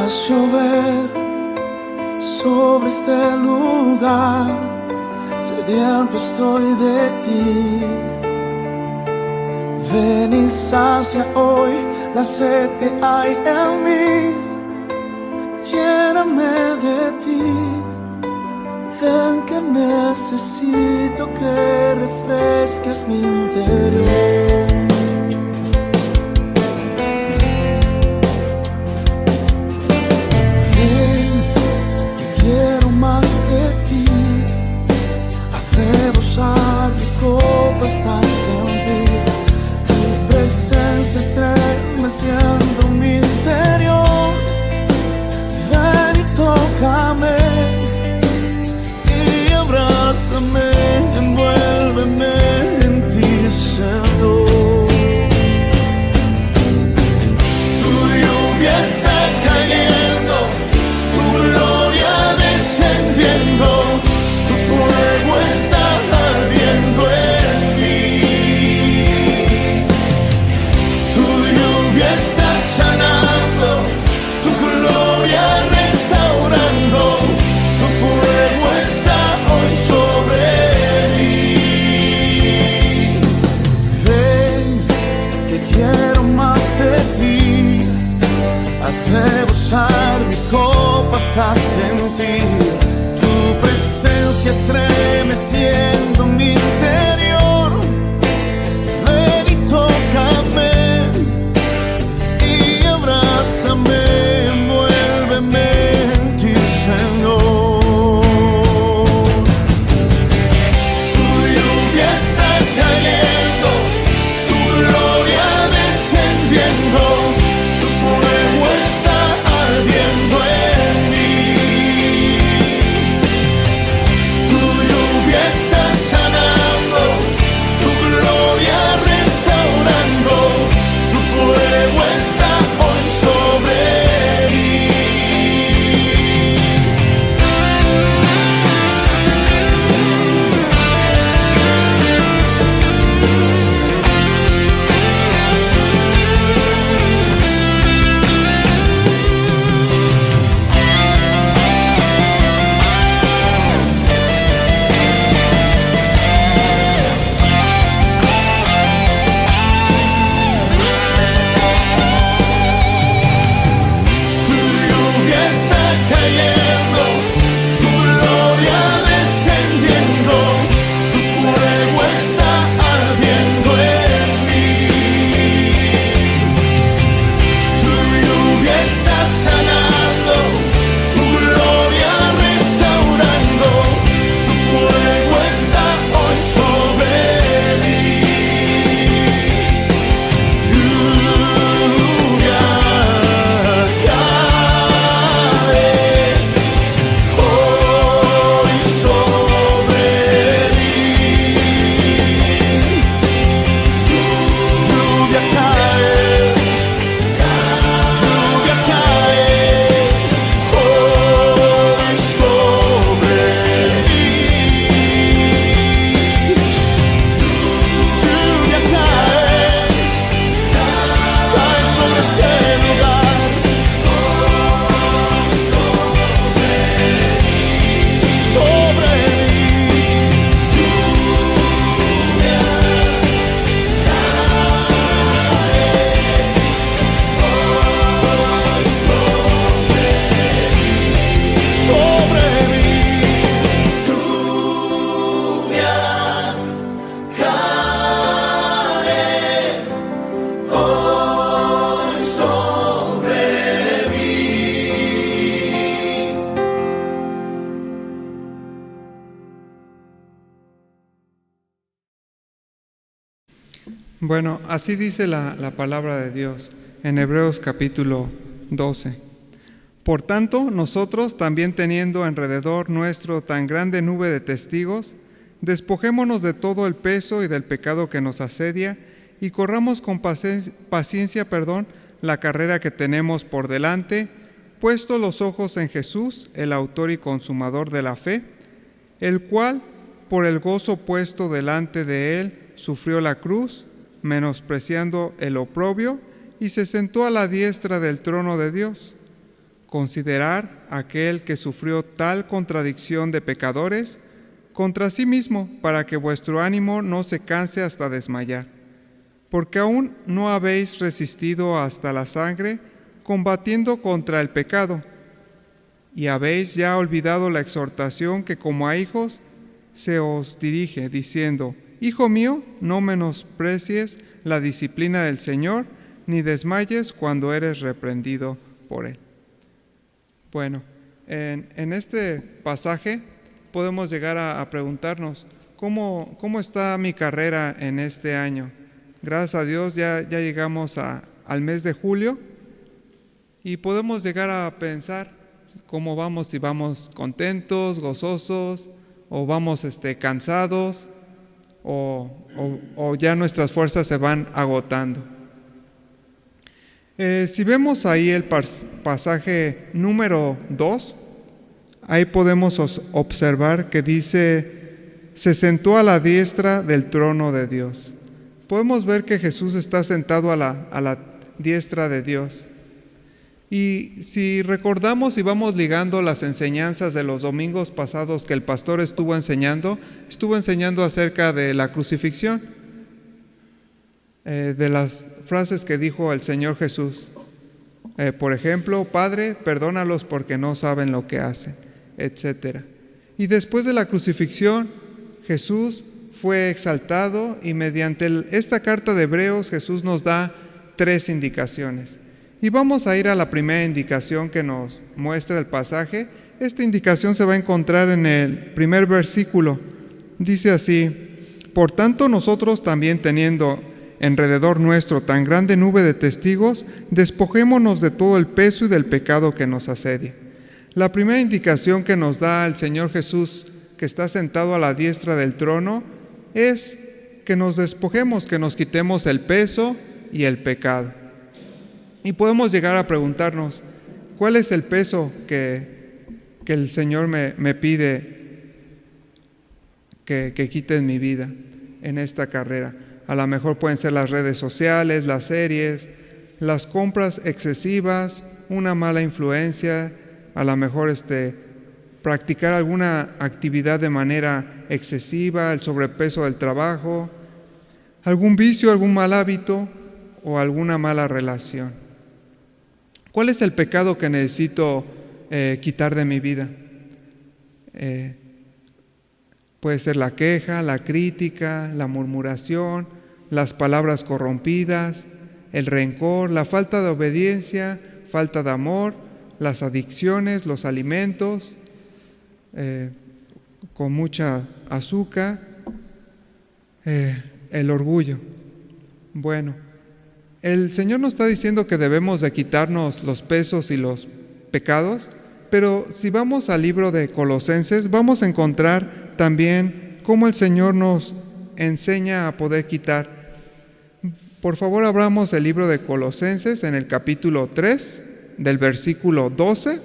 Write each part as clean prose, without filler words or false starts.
Haz llover sobre este lugar, sediento estoy de ti. Ven y sacia hoy la sed que hay en mí. Lléname de ti. Ven que necesito que refresques mi interior. Rebosar mi copa hasta sentir tu presencia estremeciendo mi interior. Ven y tócame y abrázame, envuélveme en ti, Señor. Tu lluvia está cayendo, tu gloria descendiendo, tu fuego está ardiendo en mí. Tu lluvia está sanando, tu gloria restaurando, tu fuego está hoy sobre mí. Ven, que quiero más de ti. Haz rebosar mi copa hasta sentir tu presencia estremeciendo mi interior. Ven y tócame y abrázame, envuélveme en ti, Señor. Tu lluvia está cayendo, tu gloria descendiendo, tu fuego está ardiendo en mí. Tu lluvia está sanando, tu gloria restaurando, tu fuego está hoy sobre mí. Tu lluvia está cayendo, tu gloria descendiendo, tu fuego está ardiendo en mí. Tu lluvia está sanando, tu gloria restaurando, tu fuego está hoy sobre mí. Lluvia cae hoy sobre mí. Lluvia cae, lluvia cae hoy sobre mí. Lluvia cae sobre este lugar. Sobre mí. Sobre mí. Lluvia cae hoy sobre mí. Bueno, así dice la palabra de Dios en Hebreos capítulo 12. Por tanto, nosotros, también teniendo alrededor nuestro tan grande nube de testigos, despojémonos de todo el peso y del pecado que nos asedia y corramos con paciencia, la carrera que tenemos por delante, puesto los ojos en Jesús, el autor y consumador de la fe, el cual, por el gozo puesto delante de él, sufrió la cruz, menospreciando el oprobio, y se sentó a la diestra del trono de Dios. considerar aquel que sufrió tal contradicción de pecadores contra sí mismo, para que vuestro ánimo no se canse hasta desmayar. Porque aún no habéis resistido hasta la sangre, combatiendo contra el pecado, y habéis ya olvidado la exhortación que como a hijos se os dirige, diciendo: Hijo mío, no menosprecies la disciplina del Señor, ni desmayes cuando eres reprendido por Él. Bueno, en este pasaje podemos llegar a preguntarnos, ¿cómo está mi carrera en este año? Gracias a Dios ya llegamos al mes de julio y podemos llegar a pensar cómo vamos, si vamos contentos, gozosos, o vamos cansados, o ya nuestras fuerzas se van agotando. Si vemos ahí el pasaje número 2, ahí podemos observar que dice: se sentó a la diestra del trono de Dios. Podemos ver que Jesús está sentado a la diestra de Dios. Y si recordamos y vamos ligando las enseñanzas de los domingos pasados que el pastor estuvo enseñando acerca de la crucifixión, de las frases que dijo el Señor Jesús. Por ejemplo, Padre, perdónalos porque no saben lo que hacen, etc. Y después de la crucifixión, Jesús fue exaltado, y mediante esta carta de Hebreos Jesús nos da 3 indicaciones. Y vamos a ir a la primera indicación que nos muestra el pasaje. Esta indicación se va a encontrar en el primer versículo. Dice así: por tanto nosotros también, teniendo alrededor nuestro tan grande nube de testigos, despojémonos de todo el peso y del pecado que nos asedia. La primera indicación que nos da el Señor Jesús, que está sentado a la diestra del trono, es que nos despojemos, que nos quitemos el peso y el pecado. Y podemos llegar a preguntarnos, ¿cuál es el peso que el Señor me pide que quite en mi vida en esta carrera? A lo mejor pueden ser las redes sociales, las series, las compras excesivas, una mala influencia, a lo mejor practicar alguna actividad de manera excesiva, el sobrepeso del trabajo, algún vicio, algún mal hábito o alguna mala relación. ¿Cuál es el pecado que necesito quitar de mi vida? Puede ser la queja, la crítica, la murmuración, las palabras corrompidas, el rencor, la falta de obediencia, falta de amor, las adicciones, los alimentos con mucha azúcar, el orgullo. Bueno, el Señor nos está diciendo que debemos de quitarnos los pesos y los pecados, pero si vamos al libro de Colosenses, vamos a encontrar también cómo el Señor nos enseña a poder quitar. Por favor, abramos el libro de Colosenses en el capítulo 3, del versículo 12.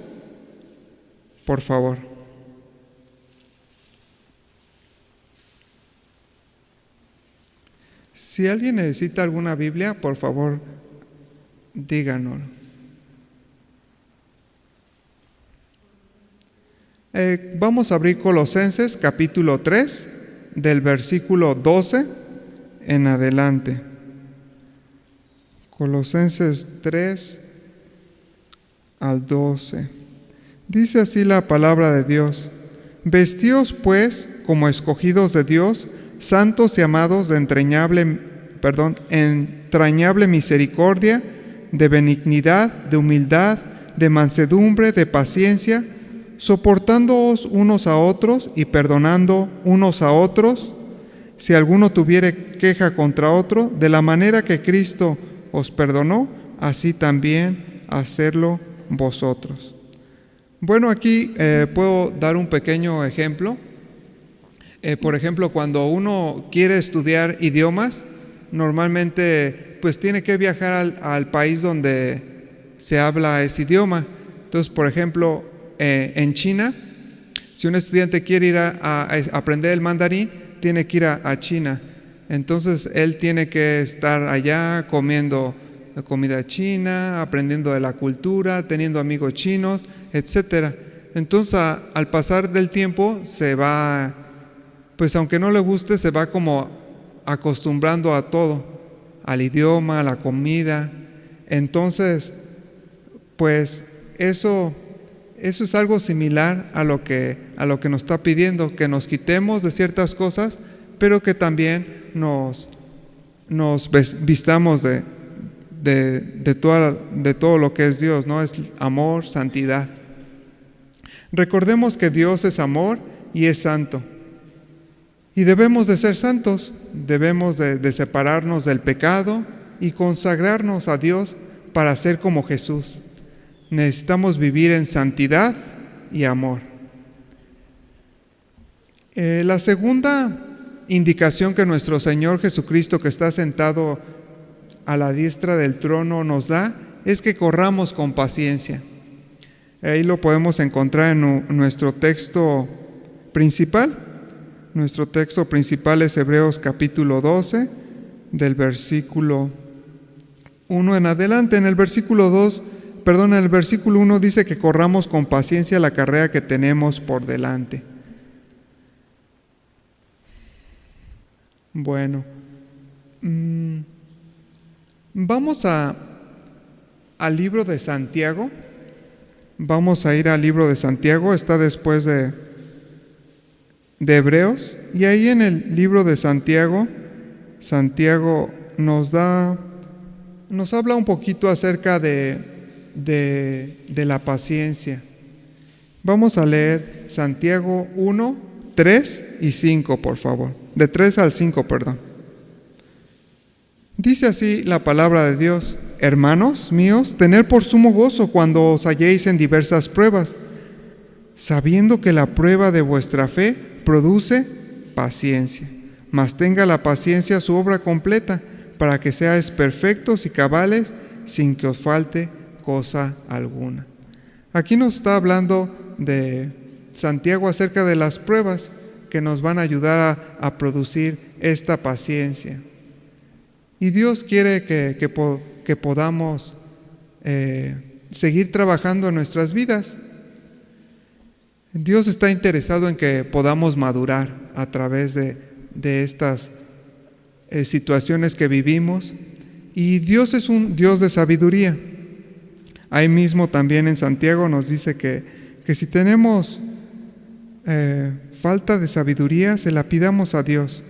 Por favor. Si alguien necesita alguna Biblia, por favor, díganoslo. Vamos a abrir Colosenses capítulo 3, del versículo 12 en adelante. Colosenses 3 al 12. Dice así la palabra de Dios: vestíos pues como escogidos de Dios, santos y amados, de entrañable misericordia, de benignidad, de humildad, de mansedumbre, de paciencia, soportándoos unos a otros y perdonando unos a otros, si alguno tuviere queja contra otro, de la manera que Cristo os perdonó, así también hacerlo vosotros. Bueno, aquí puedo dar un pequeño ejemplo. Por ejemplo, cuando uno quiere estudiar idiomas, normalmente pues tiene que viajar al país donde se habla ese idioma. Entonces, por ejemplo, en China, si un estudiante quiere ir a aprender el mandarín, tiene que ir a China. Entonces, él tiene que estar allá comiendo comida china, aprendiendo de la cultura, teniendo amigos chinos, etc. Entonces, al pasar del tiempo, se va, pues aunque no le guste, se va como acostumbrando a todo, al idioma, a la comida. Entonces, pues eso es algo similar a lo que nos está pidiendo, que nos quitemos de ciertas cosas, pero que también nos vistamos de todo lo que es Dios, ¿no? Es amor, santidad. Recordemos que Dios es amor y es santo. Y debemos de ser santos, debemos de separarnos del pecado y consagrarnos a Dios para ser como Jesús. Necesitamos vivir en santidad y amor. La segunda indicación que nuestro Señor Jesucristo, que está sentado a la diestra del trono, nos da es que corramos con paciencia. Ahí lo podemos encontrar en nuestro texto principal. Nuestro texto principal es Hebreos capítulo 12, del versículo 1 en adelante. En el versículo 1 dice que corramos con paciencia la carrera que tenemos por delante. Bueno, vamos al libro de Santiago. Vamos a ir al libro de Santiago, está después de Hebreos, y ahí en el libro de Santiago nos habla un poquito acerca de la paciencia. Vamos a leer Santiago 1, 3 y 5, por favor. De 3 al 5, perdón. Dice así la palabra de Dios: Hermanos míos, tened por sumo gozo cuando os halléis en diversas pruebas, sabiendo que la prueba de vuestra fe produce paciencia. Mas tenga la paciencia su obra completa, para que seáis perfectos y cabales, sin que os falte cosa alguna. Aquí nos está hablando de Santiago acerca de las pruebas que nos van a ayudar a producir esta paciencia. Y Dios quiere que podamos seguir trabajando en nuestras vidas. Dios está interesado en que podamos madurar a través de estas situaciones que vivimos, y Dios es un Dios de sabiduría. Ahí mismo también en Santiago nos dice que si tenemos falta de sabiduría, se la pidamos a Dios.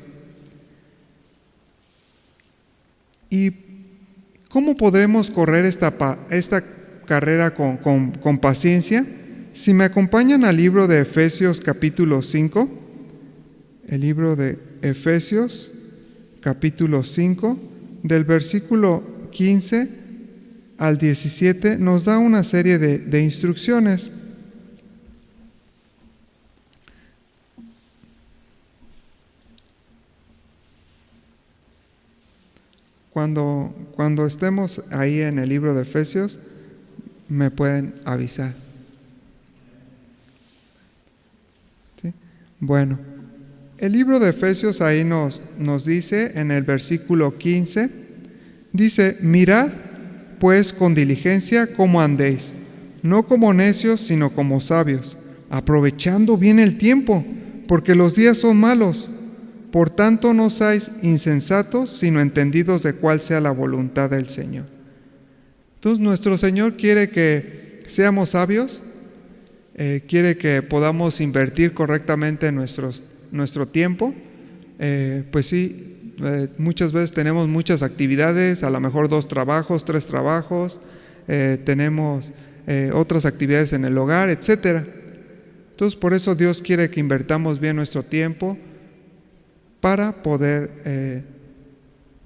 ¿Y cómo podremos correr esta carrera con paciencia? Si me acompañan al libro de Efesios capítulo 5, el libro de Efesios capítulo 5, del versículo 15 al 17, nos da una serie de instrucciones. Cuando estemos ahí en el libro de Efesios, me pueden avisar. ¿Sí? Bueno, el libro de Efesios ahí nos dice en el versículo 15, dice: mirad pues con diligencia cómo andéis, no como necios, sino como sabios, aprovechando bien el tiempo, porque los días son malos. Por tanto, no seáis insensatos, sino entendidos de cuál sea la voluntad del Señor. Entonces, nuestro Señor quiere que seamos sabios, quiere que podamos invertir correctamente nuestro tiempo. Pues sí, muchas veces tenemos muchas actividades, a lo mejor 2 trabajos, 3 trabajos, tenemos otras actividades en el hogar, etc. Entonces, por eso Dios quiere que invertamos bien nuestro tiempo, para poder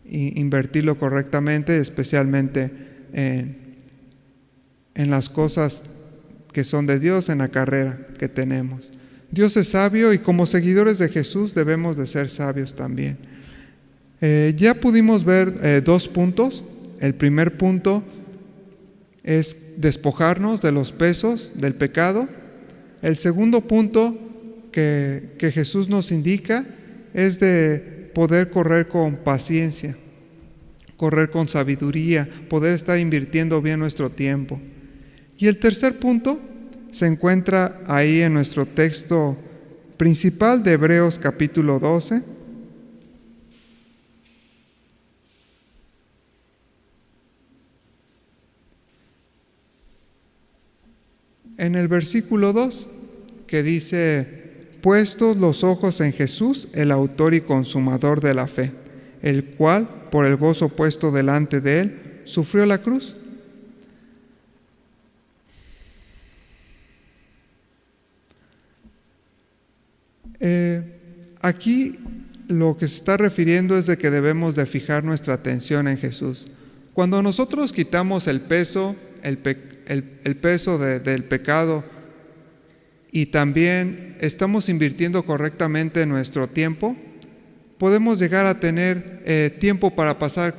invertirlo correctamente, especialmente en las cosas que son de Dios, en la carrera que tenemos. Dios es sabio, y como seguidores de Jesús debemos de ser sabios también. Ya pudimos ver 2 puntos. El primer punto es despojarnos de los pesos del pecado. El segundo punto que Jesús nos indica es de poder correr con paciencia correr con sabiduría, poder estar invirtiendo bien nuestro tiempo. Y el tercer punto se encuentra ahí en nuestro texto principal de Hebreos capítulo 12. En el versículo 2, que dice: puestos los ojos en Jesús, el autor y consumador de la fe, el cual, por el gozo puesto delante de él, sufrió la cruz. Aquí lo que se está refiriendo es de que debemos de fijar nuestra atención en Jesús. Cuando nosotros quitamos el peso, el peso del pecado, y también estamos invirtiendo correctamente nuestro tiempo, podemos llegar a tener tiempo para pasar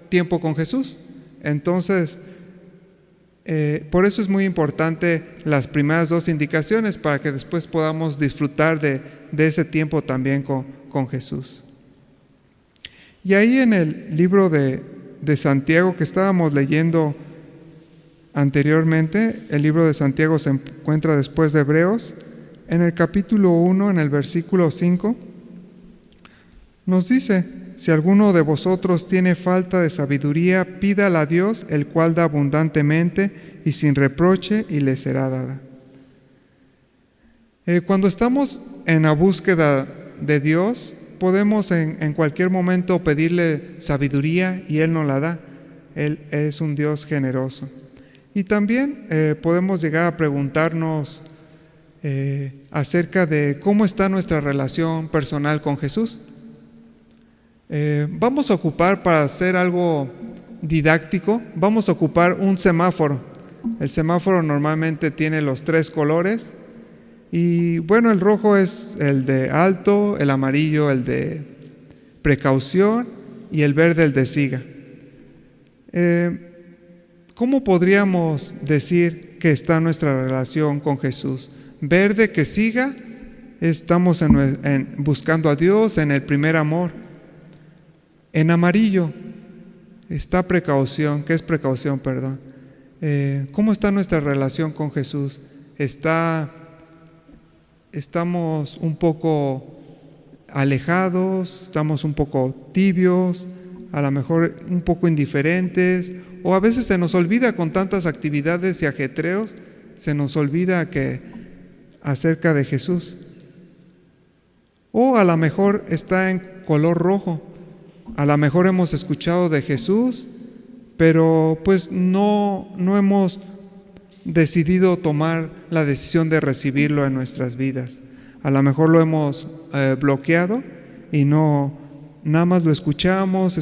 tiempo con Jesús. Entonces, por eso es muy importante las primeras dos indicaciones, para que después podamos disfrutar de ese tiempo también con Jesús. Y ahí en el libro de Santiago que estábamos leyendo anteriormente, el libro de Santiago se encuentra después de Hebreos, en el capítulo 1, en el versículo 5, nos dice: si alguno de vosotros tiene falta de sabiduría, pídala a Dios, el cual da abundantemente y sin reproche, y le será dada. Cuando estamos en la búsqueda de Dios, podemos en cualquier momento pedirle sabiduría y Él nos la da. Él es un Dios generoso. Y también podemos llegar a preguntarnos acerca de cómo está nuestra relación personal con Jesús. Vamos a ocupar, para hacer algo didáctico, vamos a ocupar un semáforo. El semáforo normalmente tiene los 3 colores. Y bueno, el rojo es el de alto, el amarillo el de precaución y el verde el de siga. ¿Cómo podríamos decir que está nuestra relación con Jesús? Verde, que siga, estamos buscando a Dios en el primer amor. En amarillo está precaución. ¿Qué es precaución? Perdón. ¿Cómo está nuestra relación con Jesús? Estamos un poco alejados, estamos un poco tibios, a lo mejor un poco indiferentes, o a veces se nos olvida con tantas actividades y ajetreos, se nos olvida acerca de Jesús. O a lo mejor está en color rojo, a lo mejor hemos escuchado de Jesús, pero pues no hemos decidido tomar la decisión de recibirlo en nuestras vidas. A lo mejor lo hemos bloqueado y nada más lo escuchamos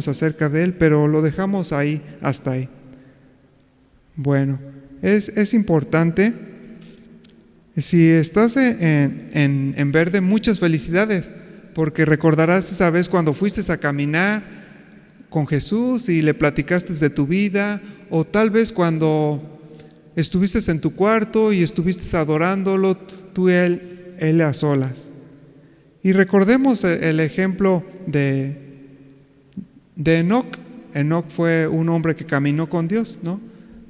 acerca de él, pero lo dejamos ahí, hasta ahí. Bueno, es importante. Si estás en verde, muchas felicidades, porque recordarás esa vez cuando fuiste a caminar con Jesús y le platicaste de tu vida, o tal vez cuando estuviste en tu cuarto y estuviste adorándolo, tú y él a solas. Y recordemos el ejemplo de Enoc. Enoc fue un hombre que caminó con Dios, ¿no?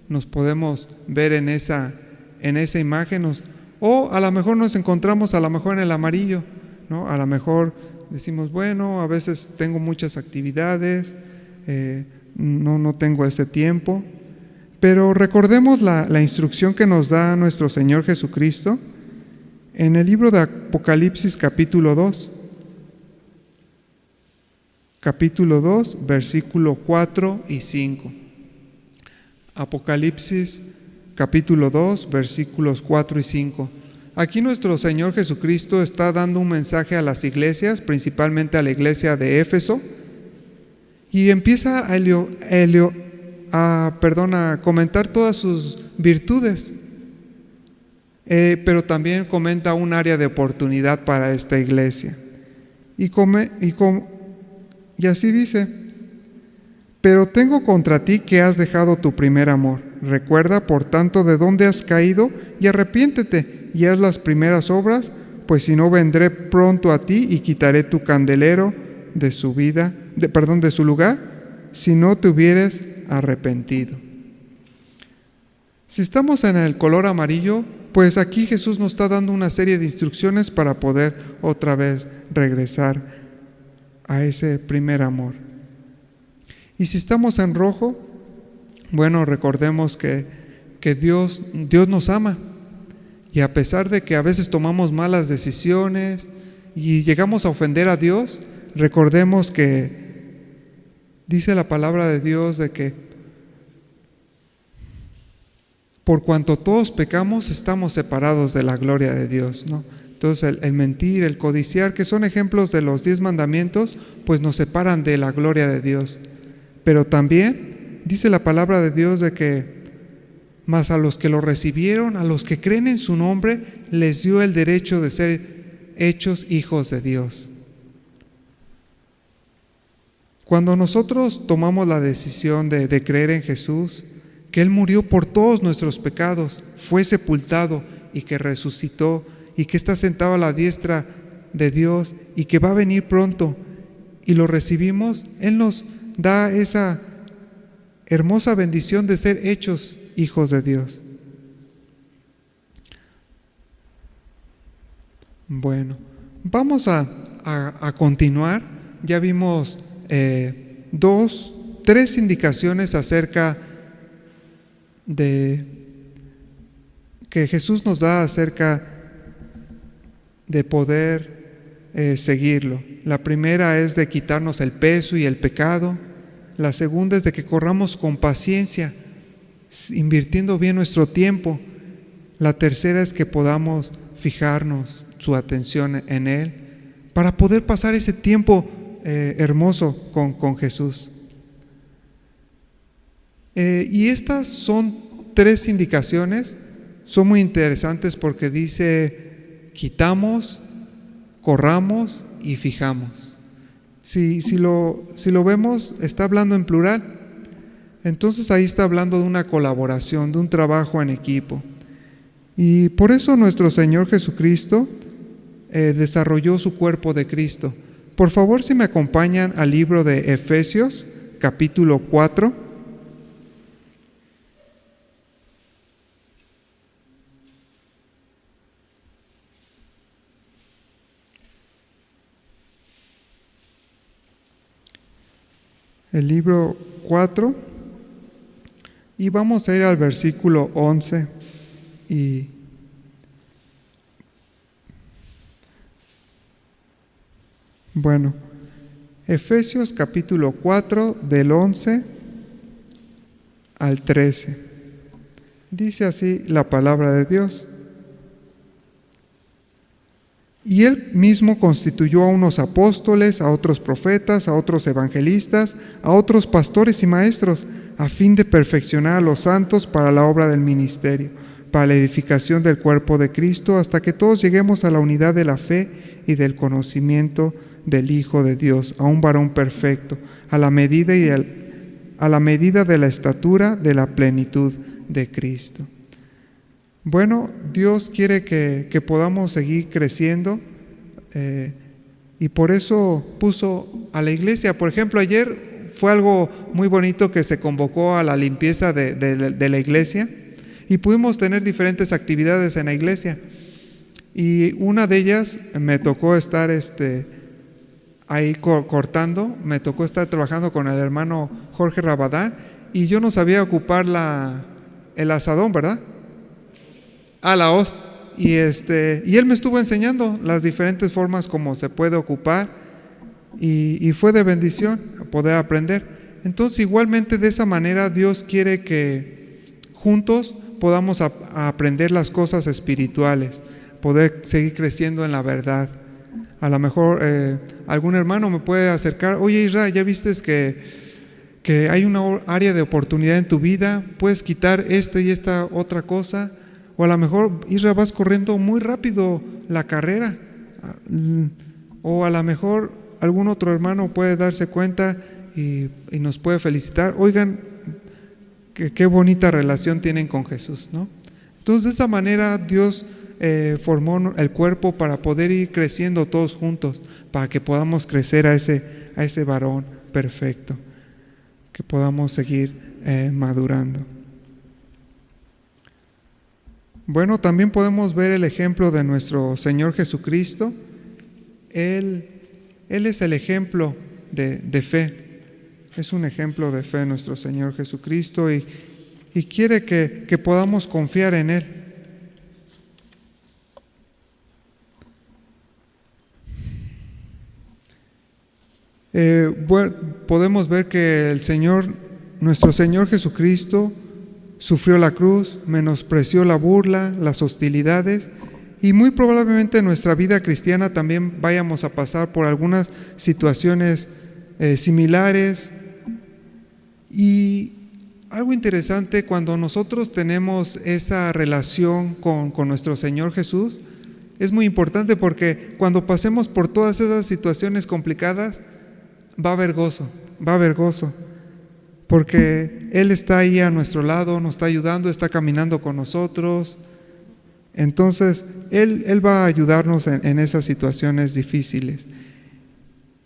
Nos podemos ver en esa imagen. O a lo mejor nos encontramos a lo mejor en el amarillo, ¿no? A lo mejor decimos, bueno, a veces tengo muchas actividades, no tengo ese tiempo. Pero recordemos la instrucción que nos da nuestro Señor Jesucristo en el libro de Apocalipsis capítulo 2. Capítulo 2, versículo 4 y 5. Apocalipsis capítulo 2, versículos 4 y 5. Aquí nuestro Señor Jesucristo está dando un mensaje a las iglesias, principalmente a la iglesia de Éfeso, y empieza a comentar todas sus virtudes, pero también comenta un área de oportunidad para esta iglesia. Y así dice: pero tengo contra ti que has dejado tu primer amor. Recuerda, por tanto, de dónde has caído y arrepiéntete y haz las primeras obras, pues si no, vendré pronto a ti y quitaré tu candelero de su lugar. si no te hubieres arrepentido. Si estamos en el color amarillo, pues aquí Jesús nos está dando una serie de instrucciones para poder otra vez regresar a ese primer amor. Y si estamos en rojo, bueno, recordemos que Dios nos ama. Y a pesar de que a veces tomamos malas decisiones y llegamos a ofender a Dios, recordemos que dice la palabra de Dios de que por cuanto todos pecamos, estamos separados de la gloria de Dios, ¿no? Entonces el mentir, el codiciar, que son ejemplos de los 10 mandamientos, pues nos separan de la gloria de Dios. Pero también dice la palabra de Dios de que mas a los que lo recibieron, a los que creen en su nombre, les dio el derecho de ser hechos hijos de Dios. Cuando nosotros tomamos la decisión de creer en Jesús, que Él murió por todos nuestros pecados, fue sepultado y que resucitó y que está sentado a la diestra de Dios y que va a venir pronto, y lo recibimos, Él nos da esa hermosa bendición de ser hechos hijos de Dios. Bueno, vamos a continuar. Ya vimos 3 indicaciones acerca de que Jesús nos da acerca de poder seguirlo. La primera es de quitarnos el peso y el pecado. La segunda es de que corramos con paciencia, invirtiendo bien nuestro tiempo. La tercera es que podamos fijarnos su atención en Él para poder pasar ese tiempo hermoso con Jesús. Y estas son 3 indicaciones, son muy interesantes porque dice quitamos, corramos y fijamos. Si lo vemos, está hablando en plural. Entonces ahí está hablando de una colaboración, de un trabajo en equipo. Y por eso nuestro Señor Jesucristo desarrolló su cuerpo de Cristo. Por favor, si me acompañan al libro de Efesios, capítulo 4. El libro 4. Y vamos a ir al versículo 11 y bueno, Efesios capítulo 4 del 11 al 13. Dice así la palabra de Dios. Y Él mismo constituyó a unos apóstoles, a otros profetas, a otros evangelistas, a otros pastores y maestros, a fin de perfeccionar a los santos para la obra del ministerio, para la edificación del cuerpo de Cristo, hasta que todos lleguemos a la unidad de la fe y del conocimiento del Hijo de Dios, a un varón perfecto, a la medida de la estatura de la plenitud de Cristo. Bueno, Dios quiere que podamos seguir creciendo y por eso puso a la iglesia. Por ejemplo, ayer fue algo muy bonito que se convocó a la limpieza de la iglesia y pudimos tener diferentes actividades en la iglesia. Y una de ellas me tocó estar ahí cortando, me tocó estar trabajando con el hermano Jorge Rabadán y yo no sabía ocupar el asadón, ¿verdad? La hoz. Y él me estuvo enseñando las diferentes formas como se puede ocupar y fue de bendición poder aprender. Entonces igualmente de esa manera Dios quiere que juntos podamos aprender las cosas espirituales, poder seguir creciendo en la verdad. A lo mejor algún hermano me puede acercar, oye Israel, ¿ya viste que hay una área de oportunidad en tu vida? ¿Puedes quitar esta y esta otra cosa? O a lo mejor Israel vas corriendo muy rápido la carrera. O a lo mejor algún otro hermano puede darse cuenta y nos puede felicitar. Oigan, qué bonita relación tienen con Jesús, ¿no? Entonces de esa manera Dios formó el cuerpo para poder ir creciendo todos juntos, para que podamos crecer a ese varón perfecto. que podamos seguir madurando. Bueno, también podemos ver el ejemplo de nuestro Señor Jesucristo. Él es el ejemplo de fe. Es un ejemplo de fe nuestro Señor Jesucristo y quiere que podamos confiar en Él. Podemos ver que nuestro Señor Jesucristo sufrió la cruz, menospreció la burla, las hostilidades, y muy probablemente en nuestra vida cristiana también vayamos a pasar por algunas situaciones similares. Y algo interesante, cuando nosotros tenemos esa relación con nuestro Señor Jesús, es muy importante porque cuando pasemos por todas esas situaciones complicadas, va a haber gozo, porque Él está ahí a nuestro lado, nos está ayudando, está caminando con nosotros. Entonces, Él va a ayudarnos en esas situaciones difíciles.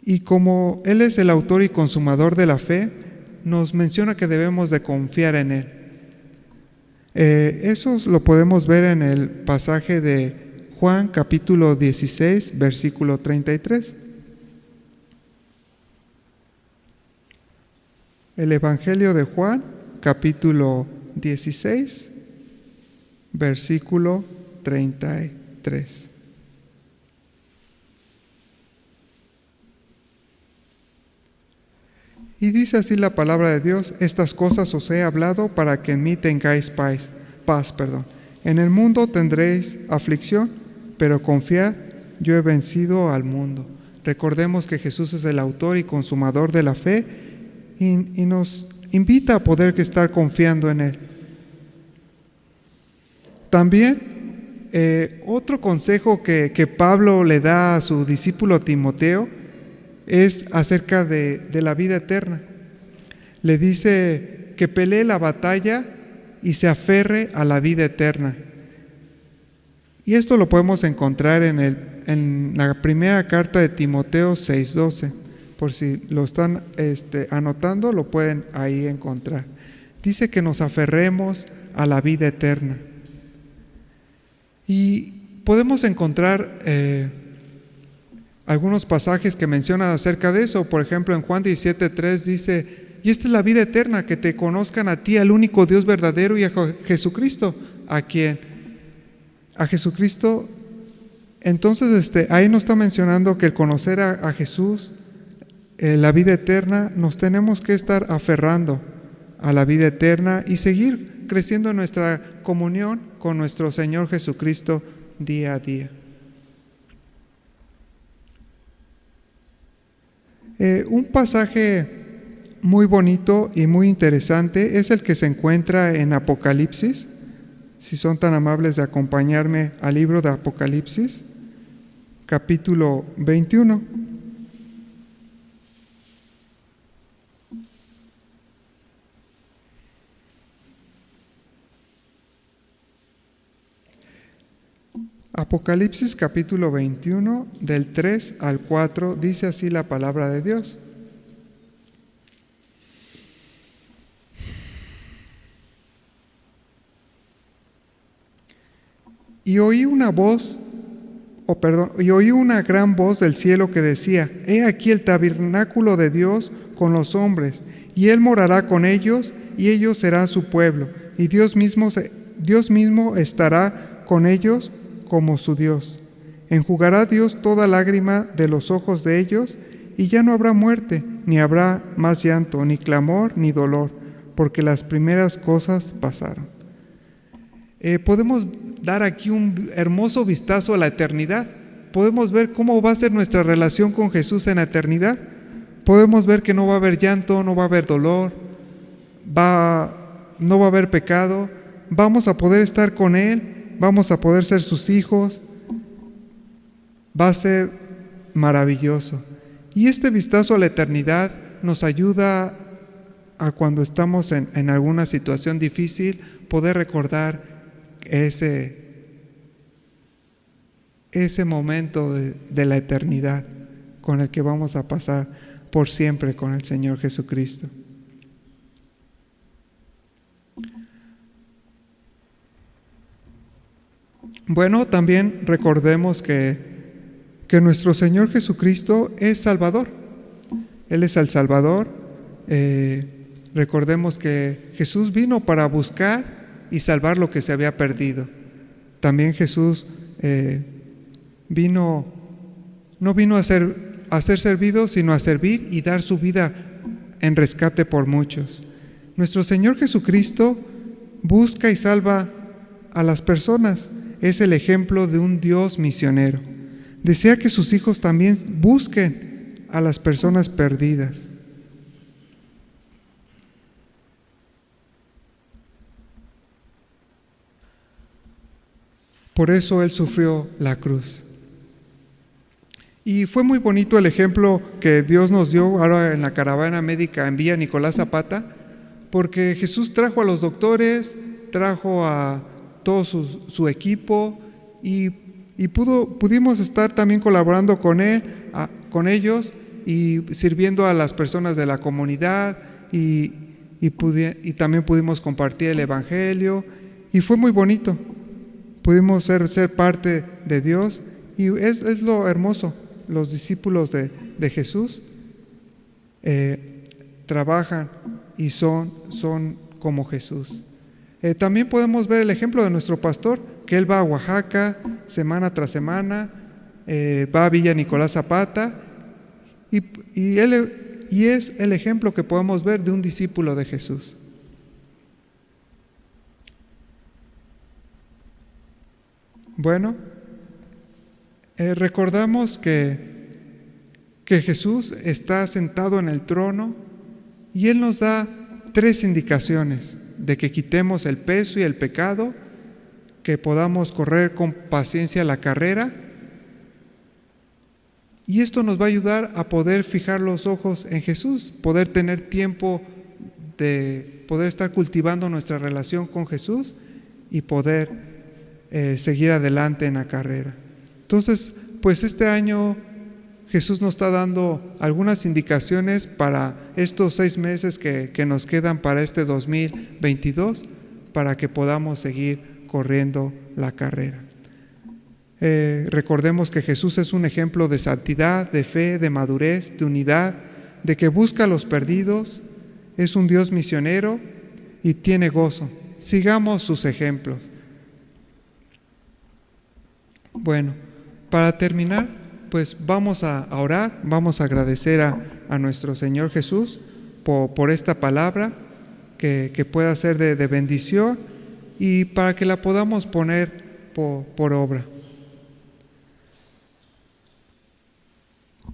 Y como Él es el autor y consumador de la fe, nos menciona que debemos de confiar en Él. Eso lo podemos ver en el pasaje de Juan capítulo 16, versículo 33. El Evangelio de Juan, capítulo 16, versículo 33. Y dice así la palabra de Dios: estas cosas os he hablado para que en mí tengáis paz. En el mundo tendréis aflicción, pero confiad, yo he vencido al mundo. Recordemos que Jesús es el autor y consumador de la fe, y nos invita a poder estar confiando en Él. También otro consejo que Pablo le da a su discípulo Timoteo es acerca de la vida eterna. Le dice que pelee la batalla y se aferre a la vida eterna. Y esto lo podemos encontrar en la primera carta de Timoteo 6:12. Por si lo están anotando, lo pueden ahí encontrar. Dice que nos aferremos a la vida eterna. Y podemos encontrar algunos pasajes que mencionan acerca de eso. Por ejemplo, en Juan 17:3 dice: y esta es la vida eterna, que te conozcan a ti, al único Dios verdadero, y a Jesucristo, a Jesucristo. Entonces ahí nos está mencionando que el conocer a Jesús, la vida eterna, nos tenemos que estar aferrando a la vida eterna y seguir creciendo en nuestra comunión con nuestro Señor Jesucristo día a día. Un pasaje muy bonito y muy interesante es el que se encuentra en Apocalipsis. Si son tan amables de acompañarme al libro de Apocalipsis, capítulo 21. Apocalipsis capítulo 21, del 3 al 4, dice así la palabra de Dios. Y oí una gran voz del cielo que decía: he aquí el tabernáculo de Dios con los hombres, y Él morará con ellos, y ellos serán su pueblo, y Dios mismo estará con ellos como su Dios. Enjugará Dios toda lágrima de los ojos de ellos, y ya no habrá muerte, ni habrá más llanto, ni clamor, ni dolor, porque las primeras cosas pasaron. Podemos dar aquí un hermoso vistazo a la eternidad. Podemos ver cómo va a ser nuestra relación con Jesús en la eternidad. Podemos ver que no va a haber llanto, no va a haber dolor, no va a haber pecado. Vamos a poder estar con Él, vamos a poder ser sus hijos. Va a ser maravilloso. Y este vistazo a la eternidad nos ayuda a, cuando estamos en alguna situación difícil, poder recordar ese momento de la eternidad con el que vamos a pasar por siempre con el Señor Jesucristo. Bueno, también recordemos que nuestro Señor Jesucristo es Salvador. Él es el Salvador. Recordemos que Jesús vino para buscar y salvar lo que se había perdido. También Jesús no vino a ser servido, sino a servir y dar su vida en rescate por muchos. Nuestro Señor Jesucristo busca y salva a las personas. Es el ejemplo de un Dios misionero. Desea que sus hijos también busquen a las personas perdidas. Por eso Él sufrió la cruz. Y fue muy bonito el ejemplo que Dios nos dio ahora en la caravana médica en Villa Nicolás Zapata, porque Jesús trajo a los doctores, trajo a todo su equipo y pudimos estar también colaborando con ellos y sirviendo a las personas de la comunidad y también pudimos compartir el Evangelio y fue muy bonito. Pudimos ser parte de Dios y es lo hermoso. Los discípulos de Jesús trabajan y son como Jesús. También podemos ver el ejemplo de nuestro pastor, que él va a Oaxaca semana tras semana, va a Villa Nicolás Zapata y es el ejemplo que podemos ver de un discípulo de Jesús. Bueno, recordamos que Jesús está sentado en el trono y Él nos da 3 indicaciones de que quitemos el peso y el pecado, que podamos correr con paciencia la carrera y esto nos va a ayudar a poder fijar los ojos en Jesús, poder tener tiempo de poder estar cultivando nuestra relación con Jesús y poder seguir adelante en la carrera. Entonces, pues este año Jesús nos está dando algunas indicaciones para estos 6 meses que nos quedan para este 2022, para que podamos seguir corriendo la carrera. Recordemos que Jesús es un ejemplo de santidad, de fe, de madurez, de unidad, de que busca a los perdidos, es un Dios misionero y tiene gozo. Sigamos sus ejemplos. Bueno, para terminar, pues vamos a orar, vamos a agradecer a nuestro Señor Jesús por esta palabra que pueda ser de bendición y para que la podamos poner por obra.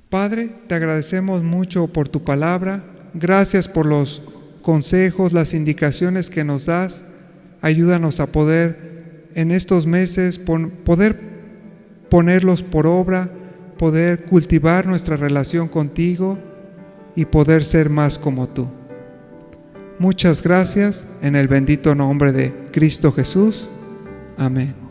Padre, te agradecemos mucho por tu palabra, gracias por los consejos, las indicaciones que nos das. Ayúdanos a poder en estos meses poder ponerlos por obra, poder cultivar nuestra relación contigo y poder ser más como tú. Muchas gracias en el bendito nombre de Cristo Jesús. Amén.